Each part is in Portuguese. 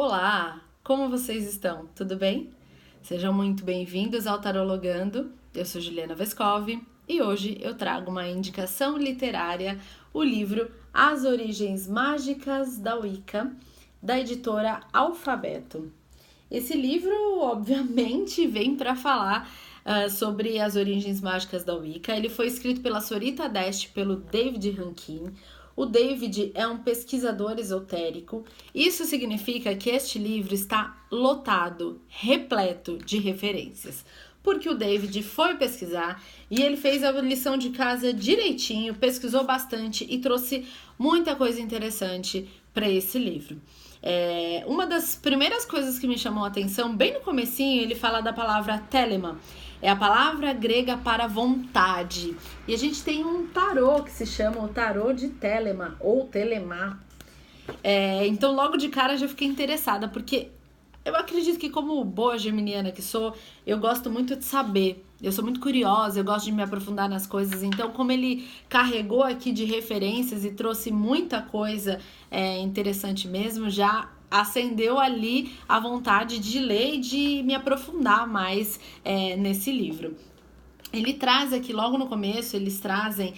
Olá, como vocês estão? Tudo bem? Sejam muito bem-vindos ao Tarologando. Eu sou Juliana Vescov e hoje eu trago uma indicação literária, o livro As Origens Mágicas da Wicca, da editora Alfabeto. Esse livro, obviamente, vem para falar sobre as origens mágicas da Wicca. Ele foi escrito pela Sorita Dest e pelo David Rankin. O David é um pesquisador esotérico. Isso significa que este livro está lotado, repleto de referências. Porque o David foi pesquisar e ele fez a lição de casa direitinho, pesquisou bastante e trouxe muita coisa interessante para esse livro. Uma das primeiras coisas que me chamou a atenção, bem no comecinho, ele fala da palavra telema. É a palavra grega para vontade. E a gente tem um tarô que se chama o tarô de Telema, ou Telemá. Então, logo de cara, já fiquei interessada, porque eu acredito que, como boa geminiana que sou, eu gosto muito de saber. Eu sou muito curiosa, eu gosto de me aprofundar nas coisas. Então, como ele carregou aqui de referências e trouxe muita coisa interessante mesmo, já acendeu ali a vontade de ler e de me aprofundar mais nesse livro. Ele traz aqui, logo no começo, eles trazem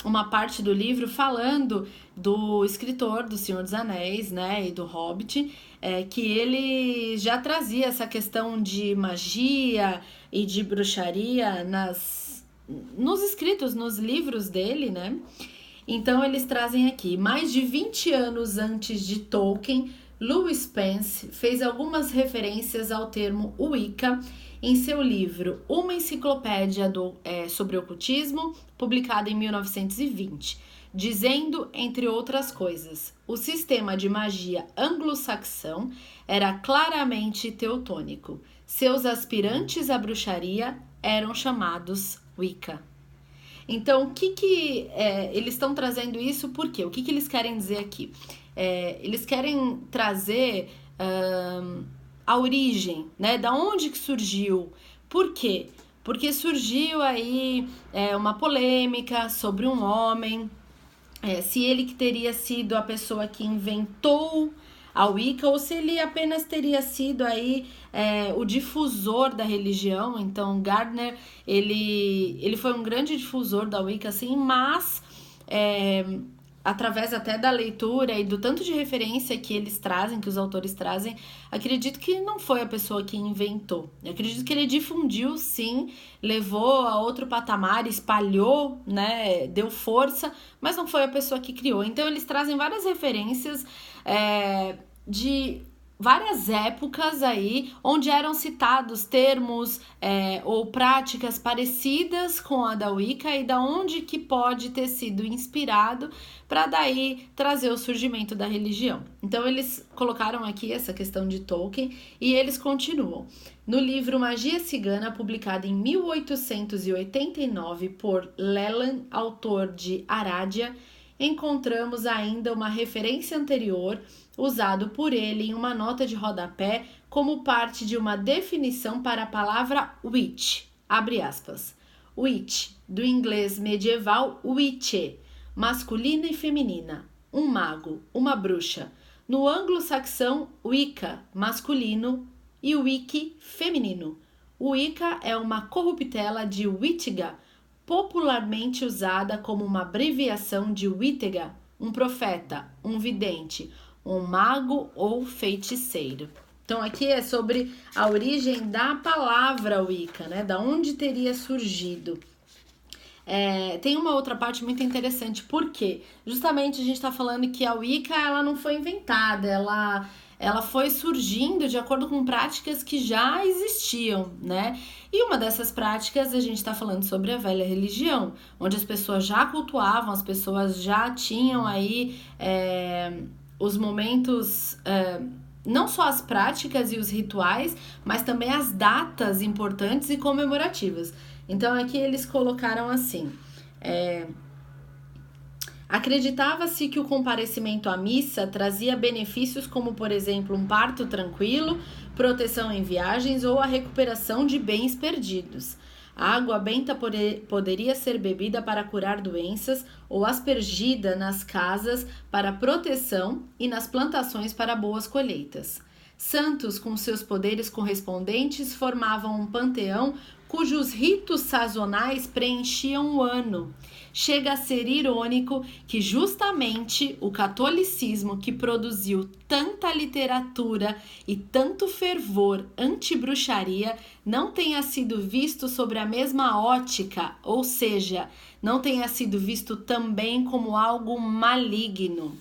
uma parte do livro falando do escritor do Senhor dos Anéis, né, e do Hobbit, que ele já trazia essa questão de magia e de bruxaria nos escritos, nos livros dele, né? Então eles trazem aqui, mais de 20 anos antes de Tolkien, Lewis Spence fez algumas referências ao termo Wicca em seu livro Uma Enciclopédia sobre Ocultismo, publicado em 1920, dizendo, entre outras coisas, o sistema de magia anglo-saxão era claramente teutônico. Seus aspirantes à bruxaria eram chamados Wicca. Então, eles estão trazendo isso por quê? O que eles querem dizer aqui? Eles querem trazer a origem, né? Da onde que surgiu? Por quê? Porque surgiu aí uma polêmica sobre um homem, se ele que teria sido a pessoa que inventou a Wicca ou se ele apenas teria sido aí o difusor da religião. Então Gardner ele foi um grande difusor da Wicca, assim, mas através até da leitura e do tanto de referência que eles trazem, que os autores trazem, acredito que não foi a pessoa que inventou. Eu acredito que ele difundiu, sim, levou a outro patamar, espalhou, né, deu força, mas não foi a pessoa que criou. Então eles trazem várias referências de várias épocas aí, onde eram citados termos ou práticas parecidas com a da Wicca e da onde que pode ter sido inspirado para daí trazer o surgimento da religião. Então eles colocaram aqui essa questão de Tolkien e eles continuam. No livro Magia Cigana, publicado em 1889 por Leland, autor de Arádia, encontramos ainda uma referência anterior usado por ele em uma nota de rodapé como parte de uma definição para a palavra witch, abre aspas. Witch, do inglês medieval witche, masculina e feminina, um mago, uma bruxa. No anglo-saxão, Wicca, masculino, e Wicca, feminino. Wicca é uma corruptela de Wictiga, popularmente usada como uma abreviação de Witega, um profeta, um vidente, um mago ou feiticeiro. Então aqui é sobre a origem da palavra Wicca, né? Da onde teria surgido. Tem uma outra parte muito interessante, porque justamente a gente está falando que a Wicca ela não foi inventada, ela foi surgindo de acordo com práticas que já existiam, né? E uma dessas práticas a gente está falando sobre a velha religião, onde as pessoas já cultuavam, as pessoas já tinham aí os momentos, não só as práticas e os rituais, mas também as datas importantes e comemorativas. Então aqui eles colocaram assim: acreditava-se que o comparecimento à missa trazia benefícios como, por exemplo, um parto tranquilo, proteção em viagens ou a recuperação de bens perdidos. A água benta poderia ser bebida para curar doenças ou aspergida nas casas para proteção e nas plantações para boas colheitas. Santos, com seus poderes correspondentes, formavam um panteão cujos ritos sazonais preenchiam o ano. Chega a ser irônico que justamente o catolicismo, que produziu tanta literatura e tanto fervor anti-bruxaria, não tenha sido visto sobre a mesma ótica, ou seja, não tenha sido visto também como algo maligno.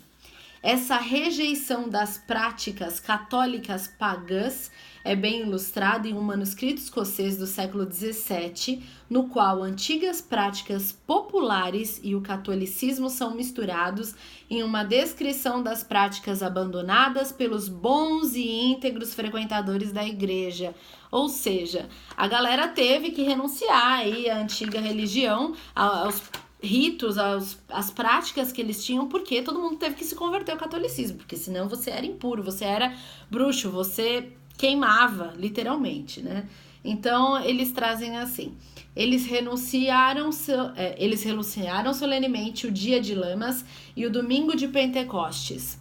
Essa rejeição das práticas católicas pagãs é bem ilustrada em um manuscrito escocês do século XVII, no qual antigas práticas populares e o catolicismo são misturados em uma descrição das práticas abandonadas pelos bons e íntegros frequentadores da igreja. Ou seja, a galera teve que renunciar aí à antiga religião, aos ritos, as práticas que eles tinham, porque todo mundo teve que se converter ao catolicismo, porque senão você era impuro, você era bruxo, você queimava, literalmente, né? Então, eles trazem assim, eles renunciaram solenemente o dia de Lamas e o domingo de Pentecostes.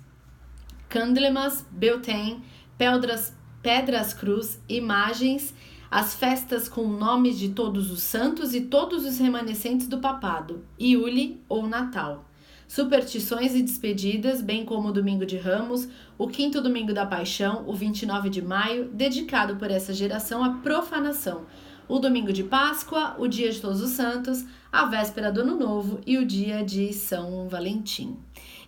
Candlemas, Beltane, Pedras Cruz, imagens, as festas com nomes de todos os santos e todos os remanescentes do papado, Iule ou Natal. Superstições e despedidas, bem como o Domingo de Ramos, o quinto Domingo da Paixão, o 29 de maio, dedicado por essa geração à profanação, o Domingo de Páscoa, o Dia de Todos os Santos, a véspera do Ano Novo e o Dia de São Valentim.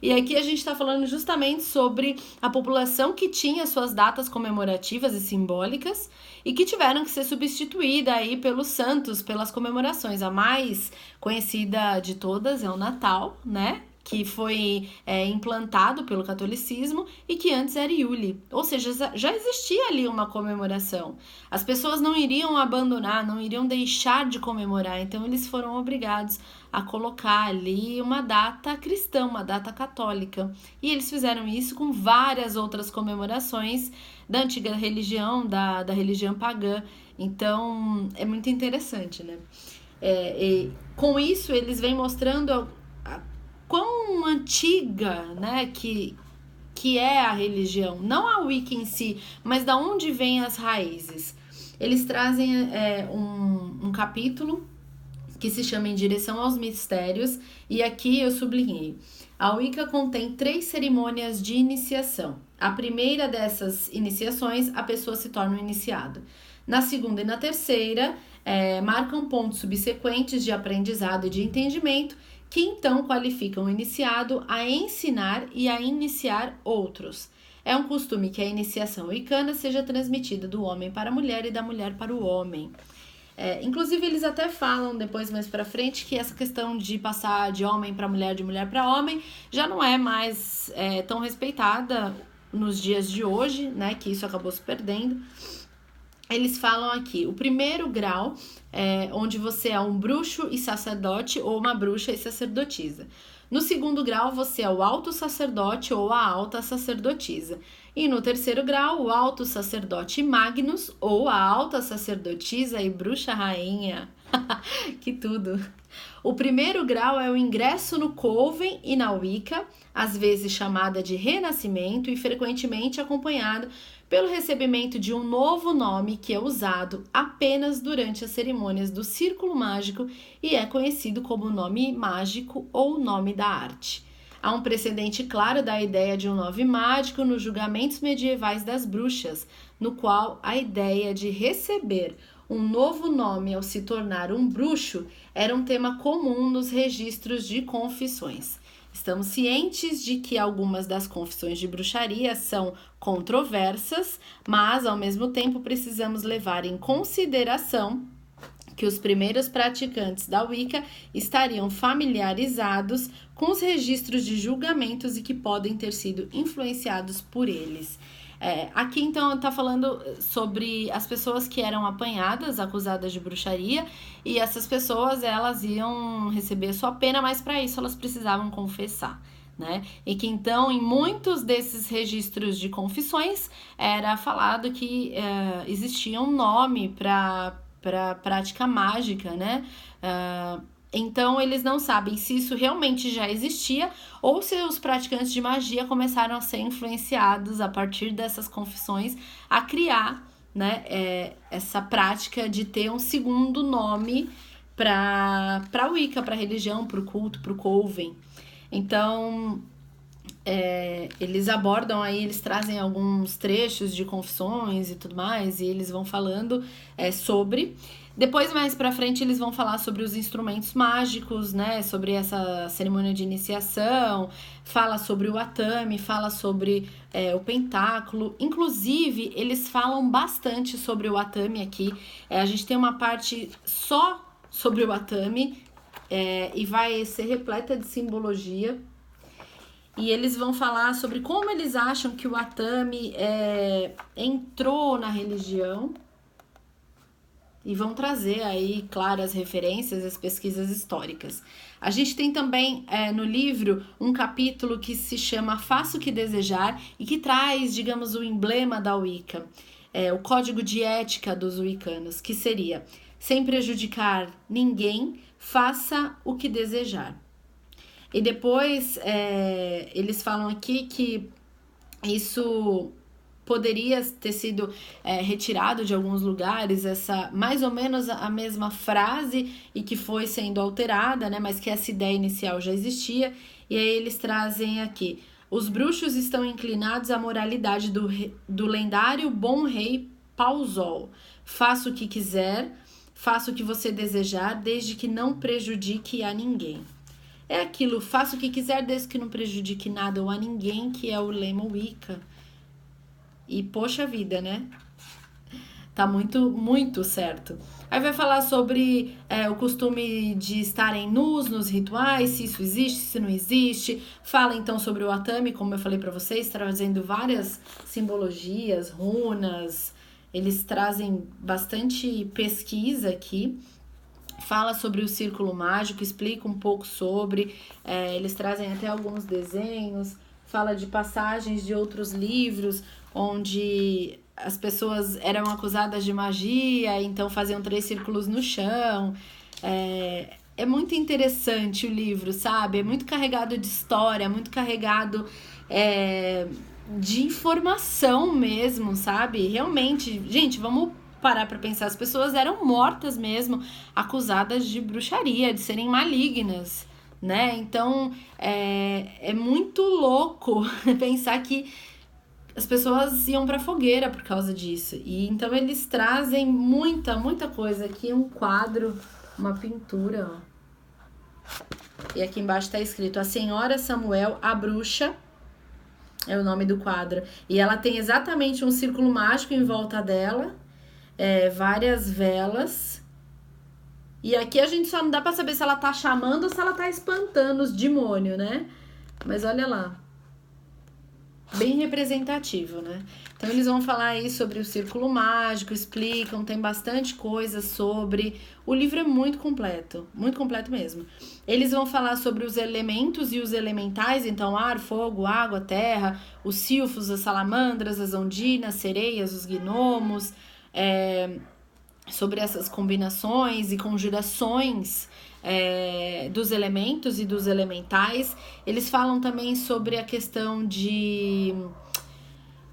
E aqui a gente está falando justamente sobre a população que tinha suas datas comemorativas e simbólicas e que tiveram que ser substituída aí pelos santos, pelas comemorações. A mais conhecida de todas é o Natal, né? Que foi implantado pelo catolicismo e que antes era Iule. Ou seja, já existia ali uma comemoração. As pessoas não iriam abandonar, não iriam deixar de comemorar, então eles foram obrigados a colocar ali uma data cristã, uma data católica. E eles fizeram isso com várias outras comemorações da antiga religião, da religião pagã. Então, é muito interessante, né? Com isso, eles vêm mostrando quão antiga, né, que é a religião, não a Wicca em si, mas da onde vêm as raízes. Eles trazem um capítulo que se chama Em Direção aos Mistérios, e aqui eu sublinhei. A Wicca contém 3 cerimônias de iniciação. A primeira dessas iniciações, a pessoa se torna um iniciado. Na segunda e na terceira, marcam pontos subsequentes de aprendizado e de entendimento, que então qualificam o iniciado a ensinar e a iniciar outros. É um costume que a iniciação wicana seja transmitida do homem para a mulher e da mulher para o homem. Inclusive, eles até falam depois, mais pra frente, que essa questão de passar de homem para mulher, de mulher para homem, já não é mais tão respeitada nos dias de hoje, né? Que isso acabou se perdendo. Eles falam aqui, o primeiro grau é onde você é um bruxo e sacerdote ou uma bruxa e sacerdotisa. No segundo grau, você é o alto sacerdote ou a alta sacerdotisa. E no terceiro grau, o alto sacerdote Magnus ou a alta sacerdotisa e bruxa rainha. Que tudo! O primeiro grau é o ingresso no Coven e na Wicca, às vezes chamada de renascimento e frequentemente acompanhado pelo recebimento de um novo nome que é usado apenas durante as cerimônias do Círculo Mágico e é conhecido como nome mágico ou nome da arte. Há um precedente claro da ideia de um nome mágico nos julgamentos medievais das bruxas, no qual a ideia de receber um novo nome ao se tornar um bruxo era um tema comum nos registros de confissões. Estamos cientes de que algumas das confissões de bruxaria são controversas, mas ao mesmo tempo precisamos levar em consideração que os primeiros praticantes da Wicca estariam familiarizados com os registros de julgamentos e que podem ter sido influenciados por eles. Aqui então está falando sobre as pessoas que eram apanhadas, acusadas de bruxaria, e essas pessoas elas iam receber sua pena, mas para isso elas precisavam confessar, né? E que então em muitos desses registros de confissões era falado que existia um nome para para prática mágica, né? Então, eles não sabem se isso realmente já existia ou se os praticantes de magia começaram a ser influenciados a partir dessas confissões a criar, né, essa prática de ter um segundo nome para a Wicca, para a religião, para o culto, para o coven. Então, eles abordam aí, eles trazem alguns trechos de confissões e tudo mais, e eles vão falando sobre. Depois, mais pra frente, eles vão falar sobre os instrumentos mágicos, né? Sobre essa cerimônia de iniciação, fala sobre o atame, fala sobre o pentáculo. Inclusive, eles falam bastante sobre o atame aqui. A gente tem uma parte só sobre o atame e vai ser repleta de simbologia. E eles vão falar sobre como eles acham que o atame entrou na religião. E vão trazer aí, claro, as referências, as pesquisas históricas. A gente tem também no livro um capítulo que se chama Faça o que Desejar e que traz, digamos, o emblema da Wicca, o código de ética dos wiccanos, que seria: sem prejudicar ninguém, faça o que desejar. E depois eles falam aqui que isso poderia ter sido retirado de alguns lugares, essa mais ou menos a mesma frase, e que foi sendo alterada, né? Mas que essa ideia inicial já existia. E aí eles trazem aqui: os bruxos estão inclinados à moralidade do lendário bom rei Pausol. Faça o que quiser, faça o que você desejar, desde que não prejudique a ninguém. É aquilo, faça o que quiser, desde que não prejudique nada ou a ninguém, que é o lema Wicca. E poxa vida, né? Tá muito, muito certo. Aí vai falar sobre o costume de estarem nus nos rituais, se isso existe, se não existe. Fala então sobre o atame, como eu falei pra vocês, trazendo várias simbologias, runas. Eles trazem bastante pesquisa aqui. Fala sobre o círculo mágico, explica um pouco sobre. Eles trazem até alguns desenhos. Fala de passagens de outros livros, onde as pessoas eram acusadas de magia, então faziam 3 círculos no chão. É muito interessante o livro, sabe? É muito carregado de história, muito carregado de informação mesmo, sabe? Realmente, gente, vamos parar pra pensar. As pessoas eram mortas mesmo, acusadas de bruxaria, de serem malignas, né? Então, é muito louco pensar que as pessoas iam pra fogueira por causa disso. E então eles trazem muita, muita coisa. Aqui um quadro, uma pintura, ó. E aqui embaixo tá escrito: A Senhora Samuel, a Bruxa, é o nome do quadro. E ela tem exatamente um círculo mágico em volta dela, várias velas. E aqui a gente só não dá pra saber se ela tá chamando ou se ela tá espantando os demônios, né? Mas olha lá. Bem representativo, né? Então eles vão falar aí sobre o círculo mágico, explicam, tem bastante coisa sobre. O livro é muito completo mesmo. Eles vão falar sobre os elementos e os elementais, então ar, fogo, água, terra, os silfos, as salamandras, as ondinas, sereias, os gnomos, sobre essas combinações e conjurações dos elementos e dos elementais. Eles falam também sobre a questão de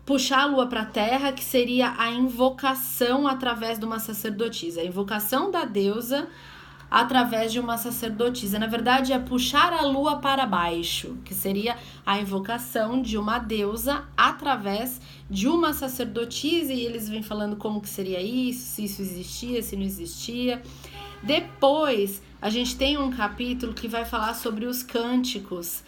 puxar a lua para a terra, que seria a invocação através de uma sacerdotisa, a invocação da deusa através de uma sacerdotisa. Na verdade, é puxar a lua para baixo, que seria a invocação de uma deusa através de uma sacerdotisa, e eles vêm falando como que seria isso, se isso existia, se não existia. Depois, a gente tem um capítulo que vai falar sobre os cânticos.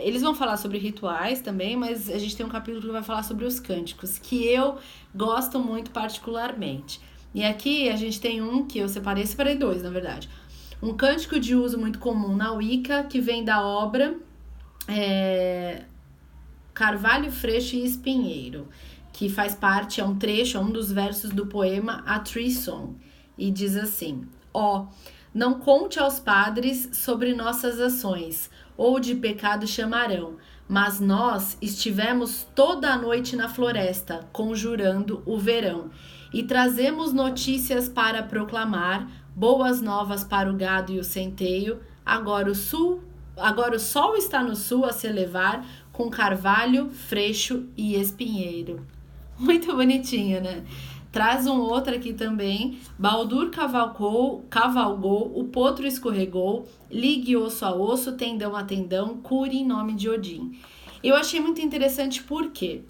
Eles vão falar sobre rituais também, mas a gente tem um capítulo que vai falar sobre os cânticos, que eu gosto muito particularmente. E aqui a gente tem um que eu separei 2, na verdade. Um cântico de uso muito comum na Wicca, que vem da obra Carvalho, Freixo e Espinheiro, que faz parte, é um trecho, é um dos versos do poema A Tree Song, e diz assim: não conte aos padres sobre nossas ações, ou de pecado chamarão, mas nós estivemos toda a noite na floresta, conjurando o verão, e trazemos notícias para proclamar, boas novas para o gado e o centeio. Agora o sol está no sul a se elevar, com carvalho, freixo e espinheiro. Muito bonitinho, né? Traz um outro aqui também. Baldur cavalgou, o potro escorregou, ligue osso a osso, tendão a tendão, cure em nome de Odin. Eu achei muito interessante porque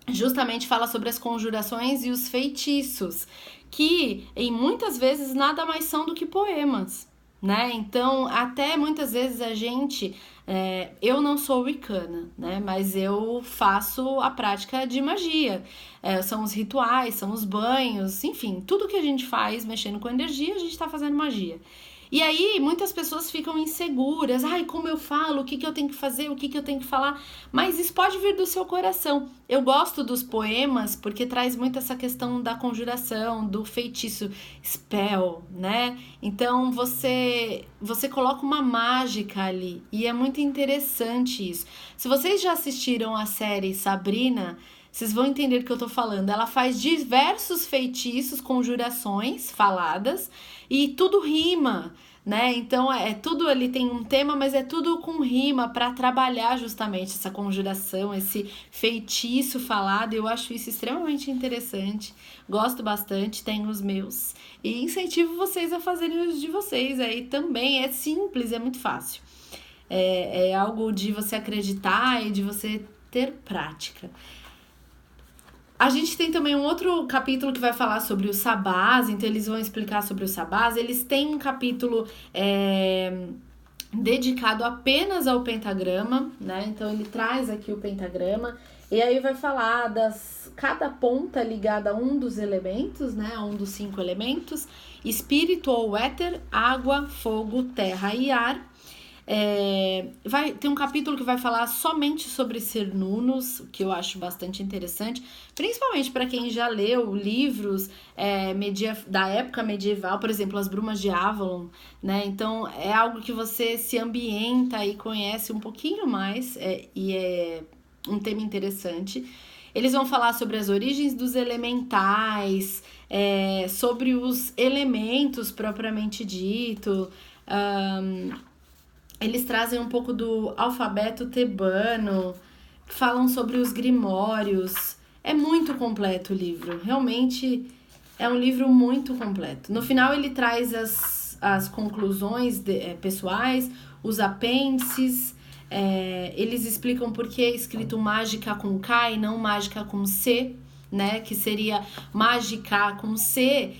justamente fala sobre as conjurações e os feitiços, que em muitas vezes nada mais são do que poemas, né? Então, até muitas vezes a gente, eu não sou wicana, né? Mas eu faço a prática de magia. São os rituais, são os banhos, enfim, tudo que a gente faz mexendo com energia, a gente tá fazendo magia. E aí, muitas pessoas ficam inseguras. Ai, como eu falo? O que eu tenho que fazer? O que eu tenho que falar? Mas isso pode vir do seu coração. Eu gosto dos poemas porque traz muito essa questão da conjuração, do feitiço, spell, né? Então, você coloca uma mágica ali. E é muito interessante isso. Se vocês já assistiram a série Sabrina, vocês vão entender o que eu tô falando. Ela faz diversos feitiços, conjurações faladas e tudo rima, né? Então tudo ali tem um tema, mas é tudo com rima para trabalhar justamente essa conjuração, esse feitiço falado. Eu acho isso extremamente interessante. Gosto bastante, tenho os meus e incentivo vocês a fazerem os de vocês. Aí também é simples, é muito fácil. É algo de você acreditar e de você ter prática. A gente tem também um outro capítulo que vai falar sobre os sabás, então eles vão explicar sobre os sabás. Eles têm um capítulo dedicado apenas ao pentagrama, né? Então ele traz aqui o pentagrama e aí vai falar cada ponta ligada a um dos elementos, né? A um dos 5 elementos: espírito ou éter, água, fogo, terra e ar. Tem um capítulo que vai falar somente sobre Cernunnos, que eu acho bastante interessante, principalmente para quem já leu livros da época medieval, por exemplo, As Brumas de Avalon, né? Então é algo que você se ambienta e conhece um pouquinho mais, e é um tema interessante. Eles vão falar sobre as origens dos elementais, sobre os elementos propriamente dito. Eles trazem um pouco do alfabeto tebano, falam sobre os grimórios. É muito completo o livro, realmente é um livro muito completo. No final ele traz as conclusões pessoais, os apêndices, eles explicam por que é escrito mágica com K e não mágica com C, né? Que seria mágica com C,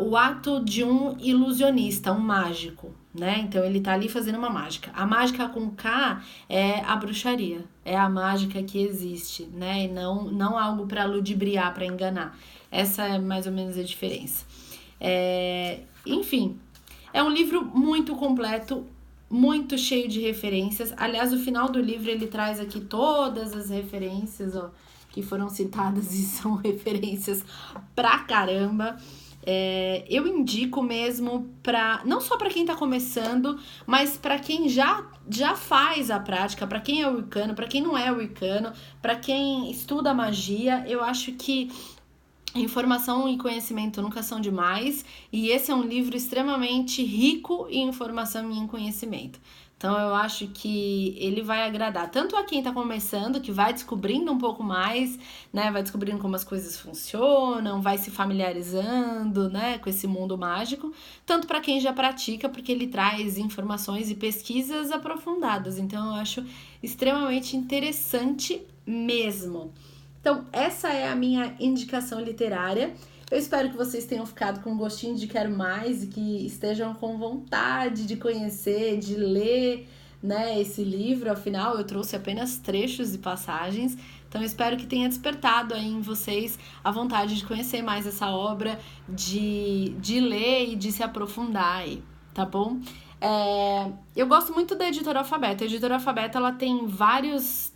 o ato de um ilusionista, um mágico, né? Então ele tá ali fazendo uma mágica. A mágica com K é a bruxaria, é a mágica que existe, né? E não algo para ludibriar, para enganar. Essa é mais ou menos a diferença. Enfim, é um livro muito completo, muito cheio de referências. Aliás, o final do livro ele traz aqui todas as referências, ó, que foram citadas e são referências pra caramba. Eu indico mesmo não só para quem tá começando, mas para quem já faz a prática, para quem é wicano, para quem não é wicano, para quem estuda magia. Eu acho que informação e conhecimento nunca são demais, e esse é um livro extremamente rico em informação e em conhecimento. Então eu acho que ele vai agradar tanto a quem tá começando, que vai descobrindo um pouco mais, né? Vai descobrindo como as coisas funcionam, vai se familiarizando, né, com esse mundo mágico, tanto para quem já pratica, porque ele traz informações e pesquisas aprofundadas. Então eu acho extremamente interessante mesmo. Então, essa é a minha indicação literária. Eu espero que vocês tenham ficado com um gostinho de quero mais e que estejam com vontade de conhecer, de ler, né, esse livro. Afinal, eu trouxe apenas trechos e passagens. Então, eu espero que tenha despertado aí em vocês a vontade de conhecer mais essa obra, de ler e de se aprofundar aí, tá bom? Eu gosto muito da Editora Alfabeto. A Editora Alfabeto, ela tem vários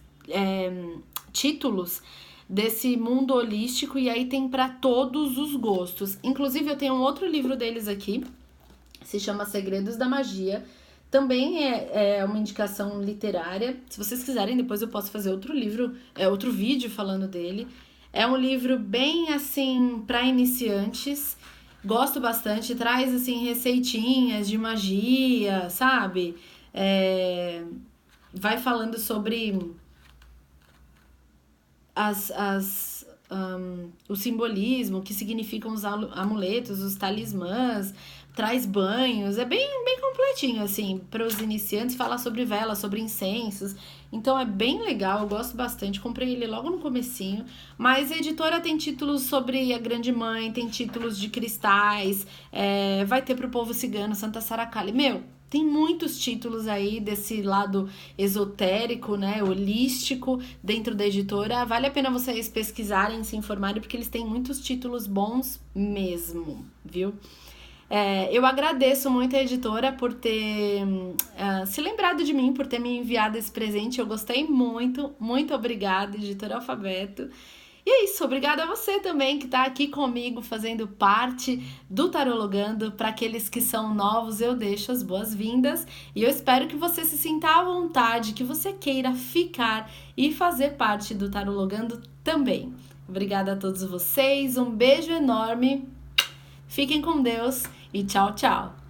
títulos desse mundo holístico, e aí tem para todos os gostos. Inclusive eu tenho um outro livro deles aqui, se chama Segredos da Magia, também é uma indicação literária. Se vocês quiserem, depois eu posso fazer outro livro, outro vídeo falando dele. É um livro bem assim para iniciantes. Gosto bastante, traz assim receitinhas de magia, sabe? Vai falando sobre o simbolismo, o que significam os amuletos, os talismãs, traz banhos, é bem completinho, assim, para os iniciantes, fala sobre velas, sobre incensos, então é bem legal, eu gosto bastante, comprei ele logo no comecinho, mas a editora tem títulos sobre a Grande Mãe, tem títulos de cristais, vai ter pro povo cigano, Santa Saracali, tem muitos títulos aí desse lado esotérico, né, holístico, dentro da editora. Vale a pena vocês pesquisarem, se informarem, porque eles têm muitos títulos bons mesmo, viu? Eu agradeço muito a editora por ter se lembrado de mim, por ter me enviado esse presente. Eu gostei muito, muito obrigada, Editora Alfabeto. E é isso, obrigada a você também que está aqui comigo fazendo parte do Tarologando. Para aqueles que são novos, eu deixo as boas-vindas e eu espero que você se sinta à vontade, que você queira ficar e fazer parte do Tarologando também. Obrigada a todos vocês, um beijo enorme, fiquem com Deus e tchau, tchau!